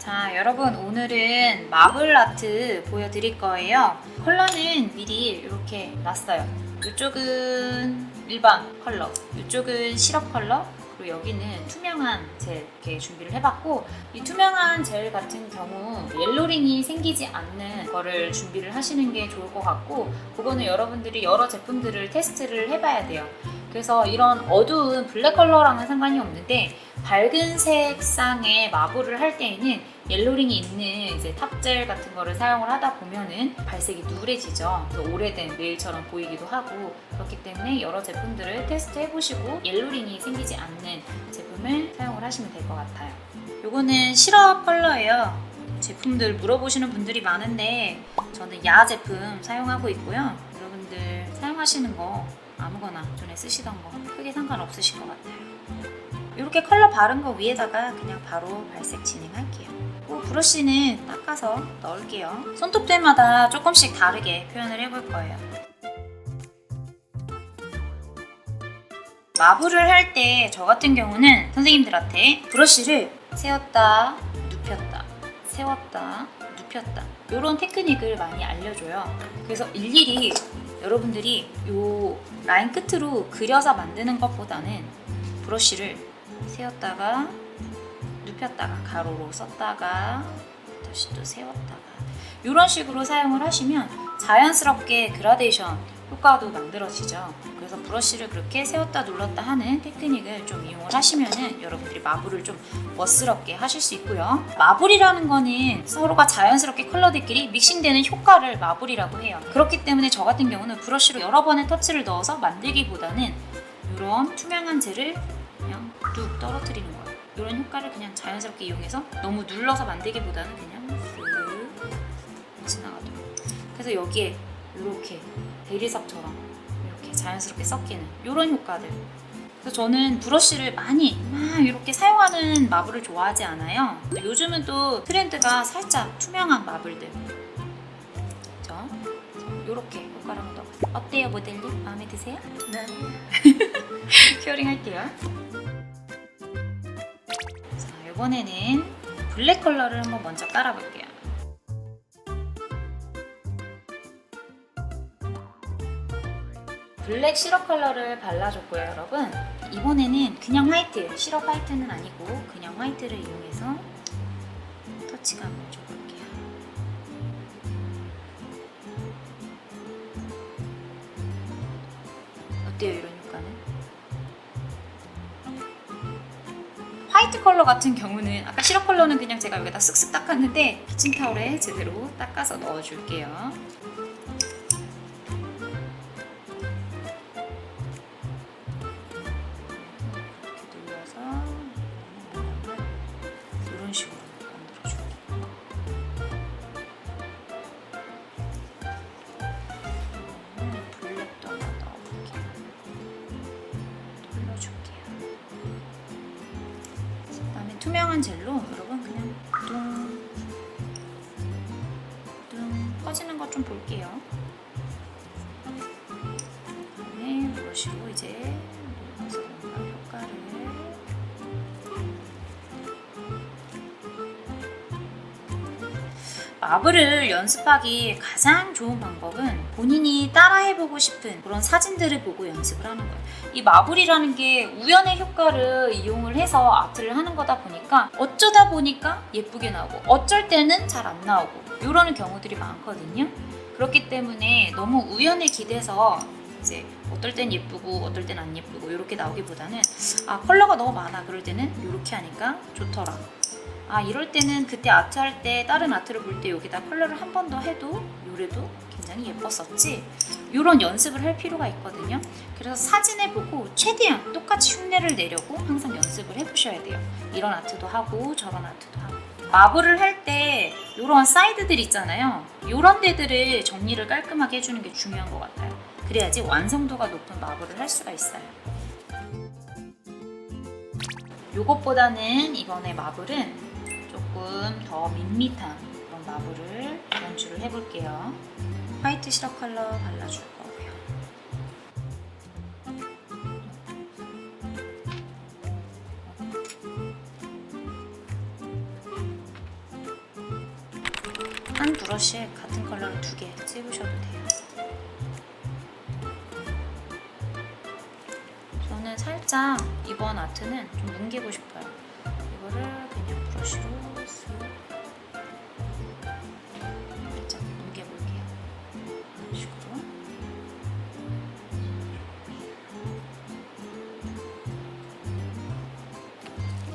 자, 여러분 오늘은 마블 아트 보여드릴 거예요. 컬러는 미리 이렇게 놨어요. 이쪽은 일반 컬러, 이쪽은 시럽 컬러, 그리고 여기는 투명한 젤 이렇게 준비를 해봤고, 이 투명한 젤 같은 경우 옐로링이 생기지 않는 거를 준비를 하시는 게 좋을 것 같고, 그거는 여러분들이 여러 제품들을 테스트를 해봐야 돼요. 그래서 이런 어두운 블랙 컬러랑은 상관이 없는데, 밝은 색상의 마블을 할 때에는 옐로링이 있는 이제 탑젤 같은 거를 사용을 하다 보면은 발색이 누래지죠. 오래된 네일처럼 보이기도 하고, 그렇기 때문에 여러 제품들을 테스트 해보시고 옐로링이 생기지 않는 제품을 사용을 하시면 될 것 같아요. 요거는 시럽 컬러예요. 제품들 물어보시는 분들이 많은데 저는 야 제품 사용하고 있고요. 여러분들 사용하시는 거 아무거나 전에 쓰시던 거 크게 상관없으실 것 같아요. 이렇게 컬러 바른 거 위에다가 그냥 바로 발색 진행할게요. 브러쉬는 닦아서 넣을게요. 손톱들마다 조금씩 다르게 표현을 해볼 거예요. 마블을 할 때 저 같은 경우는 선생님들한테 브러쉬를 세웠다, 눕혔다, 세웠다, 눕혔다, 이런 테크닉을 많이 알려줘요. 그래서 일일이 여러분들이 이 라인 끝으로 그려서 만드는 것보다는 브러쉬를 세웠다가 눕혔다가 가로로 썼다가 다시 또 세웠다가 이런 식으로 사용을 하시면 자연스럽게 그라데이션 효과도 만들어지죠. 그래서 브러쉬를 그렇게 세웠다 눌렀다 하는 테크닉을 좀 이용을 하시면은 여러분들이 마블을 좀 멋스럽게 하실 수 있고요. 마블이라는 거는 서로가 자연스럽게 컬러들끼리 믹싱되는 효과를 마블이라고 해요. 그렇기 때문에 저 같은 경우는 브러쉬로 여러 번의 터치를 넣어서 만들기보다는 이런 투명한 젤을 그냥 뚝 떨어뜨리는 거예요. 이런 효과를 그냥 자연스럽게 이용해서 너무 눌러서 만들기보다는 그냥 쓱 지나가도록. 그래서 여기에 이렇게 대리석처럼 이렇게 자연스럽게 섞이는 이런 효과들. 그래서 저는 브러쉬를 많이 막 이렇게 사용하는 마블을 좋아하지 않아요. 요즘은 또 트렌드가 살짝 투명한 마블들. 그렇죠? 이렇게 효과를 한번 넣어봤어요. 어때요, 모델님? 마음에 드세요? 네. 큐어링 할게요. 자, 이번에는 블랙 컬러를 한번 먼저 깔아볼게요. 블랙 시럽 컬러를 발라줬고요, 여러분. 이번에는 그냥 화이트, 시럽 화이트는 아니고 그냥 화이트를 이용해서 터치감을 줘볼게요. 어때요, 이런 효과는? 화이트 컬러 같은 경우는 아까 시럽 컬러는 그냥 제가 여기다 쓱쓱 닦았는데 키친타올에 제대로 닦아서 넣어줄게요. 이런 식으로 만들어줄게요. 블랙도 한번 넣어볼게요. 돌려줄게요. 그 다음에 투명한 젤로 여러분 그냥 뚱 퍼지는 것 좀 볼게요. 그 다음에 브러쉬로 이제 눌러서 뭔가 효과를 마블을 연습하기 가장 좋은 방법은 본인이 따라해보고 싶은 그런 사진들을 보고 연습을 하는 거예요. 이 마블이라는 게 우연의 효과를 이용을 해서 아트를 하는 거다 보니까 어쩌다 보니까 예쁘게 나오고 어쩔 때는 잘 안 나오고 이러는 경우들이 많거든요. 그렇기 때문에 너무 우연에 기대서 이제 어떨 땐 예쁘고 어떨 땐 안 예쁘고 이렇게 나오기보다는 컬러가 너무 많아 그럴 때는 이렇게 하니까 좋더라. 이럴 때는 그때 아트 할 때 다른 아트를 볼 때 여기다 컬러를 한 번 더 해도 요래도 굉장히 예뻤었지. 이런 연습을 할 필요가 있거든요. 그래서 사진을 보고 최대한 똑같이 흉내를 내려고 항상 연습을 해보셔야 돼요. 이런 아트도 하고 저런 아트도 하고. 마블을 할 때 이런 사이드들 있잖아요. 이런 데들을 정리를 깔끔하게 해주는 게 중요한 것 같아요. 그래야지 완성도가 높은 마블을 할 수가 있어요. 요것보다는 이번에 마블은 조금 더 밋밋한 그런 마블을 연출을 해볼게요. 화이트 시럽 컬러 발라줄 거고요. 브러쉬에 같은 컬러를 2개 찍으셔도 돼요. 저는 살짝 이번 아트는 좀 뭉개고 싶어요. 이거를 그냥 브러쉬로 쓱 살짝 뭉개볼게요. 이런 식으로.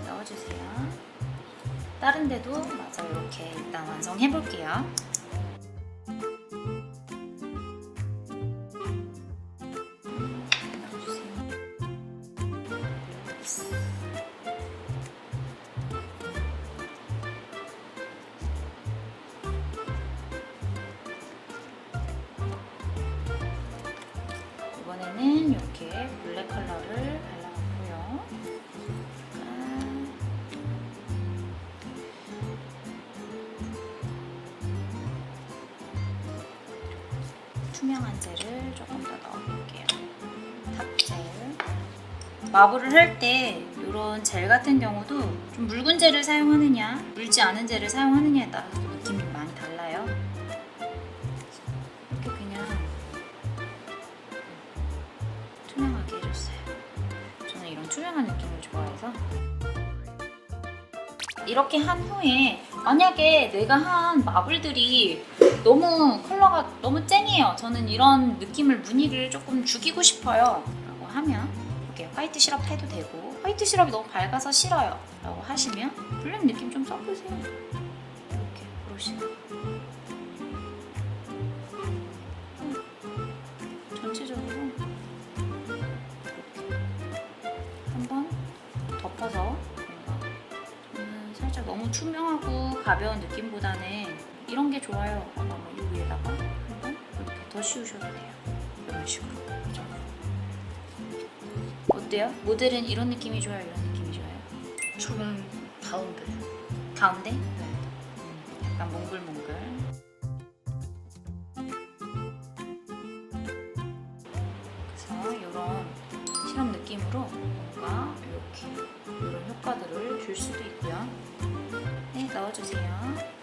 넣어주세요. 다른 데도 마저 이렇게 일단 완성해볼게요. 이번에는 이렇게 블랙 컬러를 발라놨고요. 투명한 젤을 조금 더 넣어볼게요. 탑젤. 마블을 할 때 이런 젤 같은 경우도 좀 묽은 젤을 사용하느냐, 묽지 않은 젤을 사용하느냐에 따라서 느낌이 많이 달라요. 이렇게 그냥 투명하게 해줬어요. 저는 이런 투명한 느낌을 좋아해서. 이렇게 한 후에 만약에 내가 한 마블들이 너무 컬러가 너무 쨍해요. 저는 이런 느낌을 무늬를 조금 죽이고 싶어요 라고 하면 이렇게 화이트 시럽 해도 되고, 화이트 시럽이 너무 밝아서 싫어요 라고 하시면 블랙 느낌 좀 써보세요. 이렇게 브러쉬로 전체적으로 이렇게 한번 덮어서, 저는 살짝 너무 투명하고 가벼운 느낌보다는 이런 게 좋아요. 이 위에다가 한번 이렇게 더 씌우셔도 돼요. 이런 식으로. 그죠? 어때요? 모델은 이런 느낌이 좋아요? 이런 느낌이 좋아요? 저는 가운데. 가운데? 네. 약간 몽글몽글. 그래서 이런 시럽 느낌으로 뭔가 이렇게 이런 효과들을 줄 수도 있고요. 네, 넣어주세요.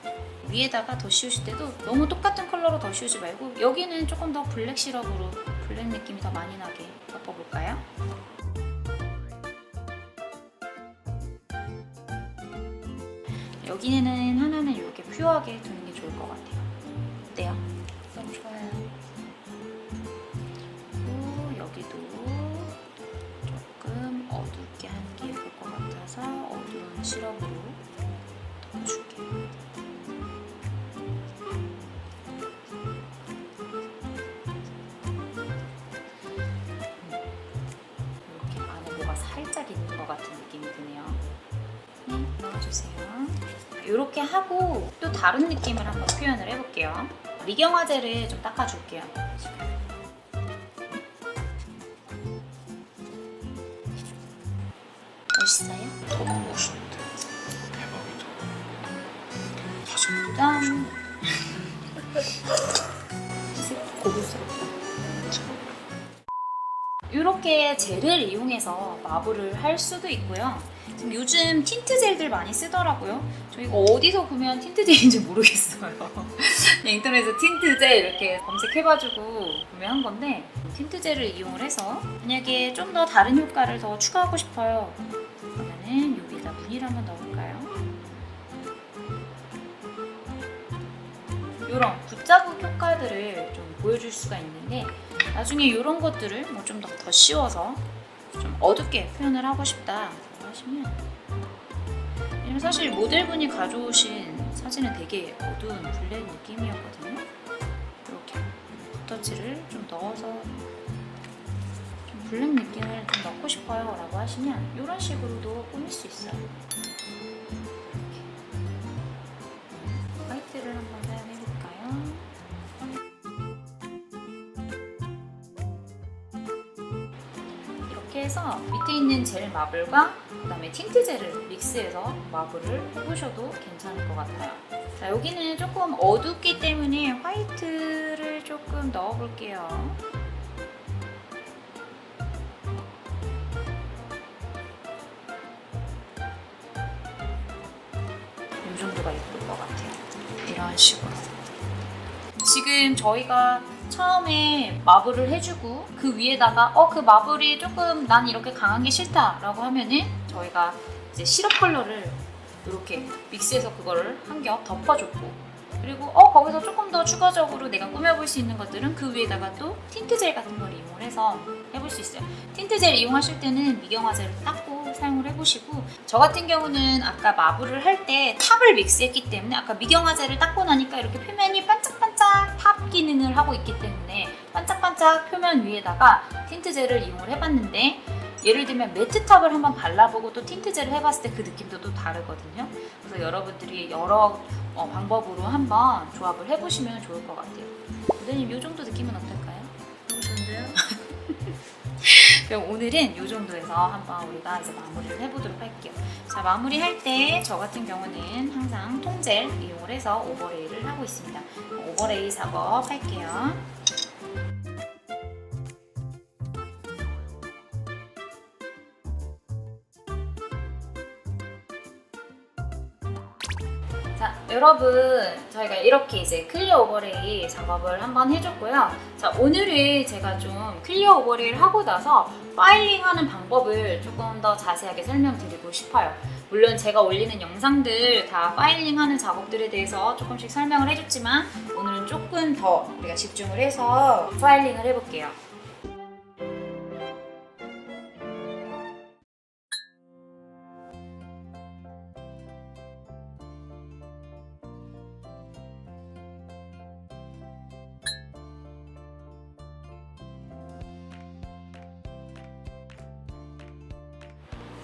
위에다가 더 씌우실 때도 너무 똑같은 컬러로 더 씌우지 말고 여기는 조금 더 블랙 시럽으로 블랙 느낌이 더 많이 나게 덮어볼까요? 여기는 하나는 이렇게 퓨어하게 두는 게 좋을 것 같아요. 어때요? 너무 좋아요. 그리고 여기도 조금 어둡게 하는 게 예쁠 것 같아서 어두운 시럽으로 덮어줄게요. 이렇게 안에 뭐가 살짝 있는 것 같은 느낌이 드네요. 네, 넣어주세요. 이렇게 하고 또 다른 느낌을 한번 표현을 해볼게요. 미경화제를 좀 닦아줄게요. 멋있어요? 너무 멋있는데. 대박이다. 다시 짠! 고급스럽다. 이렇게 젤을 이용해서 마블을 할 수도 있고요. 지금 요즘 틴트 젤들 많이 쓰더라고요. 저 이거 어디서 보면 틴트 젤인지 모르겠어요. 그냥 인터넷에서 틴트 젤 이렇게 검색해가지고 구매한 건데, 틴트 젤을 이용을 해서 만약에 좀 더 다른 효과를 더 추가하고 싶어요. 그러면은 여기다 무늬를 한번 넣어볼까요? 이런 붓자국 효과들을 좀 보여줄 수가 있는데, 나중에 이런 것들을 뭐 좀 더 씌워서 좀 어둡게 표현을 하고 싶다 하시면, 왜냐면 사실 모델분이 가져오신 사진은 되게 어두운 블랙 느낌이었거든요. 이렇게 붓터치를 좀 넣어서 좀 블랙 느낌을 좀 넣고 싶어요 라고 하시면 이런 식으로도 꾸밀 수 있어요. 이렇게. 화이트를 한번 사용해볼까요? 이렇게 해서 밑에 있는 젤 마블과 그 다음에 틴트 젤을 믹스해서 마블을 해보셔도 괜찮을 것 같아요. 자, 여기는 조금 어둡기 때문에 화이트를 조금 넣어볼게요. 이 정도가 예쁠 것 같아요. 이런 식으로. 지금 저희가 처음에 마블을 해주고 그 위에다가 그 마블이 조금 난 이렇게 강한 게 싫다라고 하면은 저희가 이제 시럽 컬러를 이렇게 믹스해서 그거를 한 겹 덮어줬고, 그리고 거기서 조금 더 추가적으로 내가 꾸며볼 수 있는 것들은 그 위에다가 또 틴트 젤 같은 걸 이용해서 해볼 수 있어요. 틴트 젤 이용하실 때는 미경화제를 닦고 사용을 해보시고, 저 같은 경우는 아까 마블을 할 때 탑을 믹스했기 때문에 아까 미경화제를 닦고 나니까 이렇게 표면이 반짝반짝 탑 기능을 하고 있기 때문에 반짝반짝 표면 위에다가 틴트 젤을 이용을 해봤는데, 예를 들면 매트탑을 한번 발라보고 또 틴트젤을 해봤을 때 그 느낌도 또 다르거든요. 그래서 여러분들이 여러 방법으로 한번 조합을 해보시면 좋을 것 같아요. 부대님 이 정도 느낌은 어떨까요? 좋은데요? 그럼 오늘은 이 정도에서 한번 우리가 이제 마무리를 해보도록 할게요. 자, 마무리할 때 저 같은 경우는 항상 통젤 이용을 해서 오버레이를 하고 있습니다. 오버레이 작업 할게요. 자, 여러분, 저희가 이렇게 이제 클리어 오버레이 작업을 한번 해줬고요. 자, 오늘은 제가 좀 클리어 오버레이를 하고 나서 파일링하는 방법을 조금 더 자세하게 설명드리고 싶어요. 물론 제가 올리는 영상들 다 파일링하는 작업들에 대해서 조금씩 설명을 해줬지만 오늘은 조금 더 우리가 집중을 해서 파일링을 해볼게요.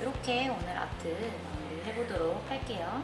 이렇게 오늘 아트 마무리를 해보도록 할게요.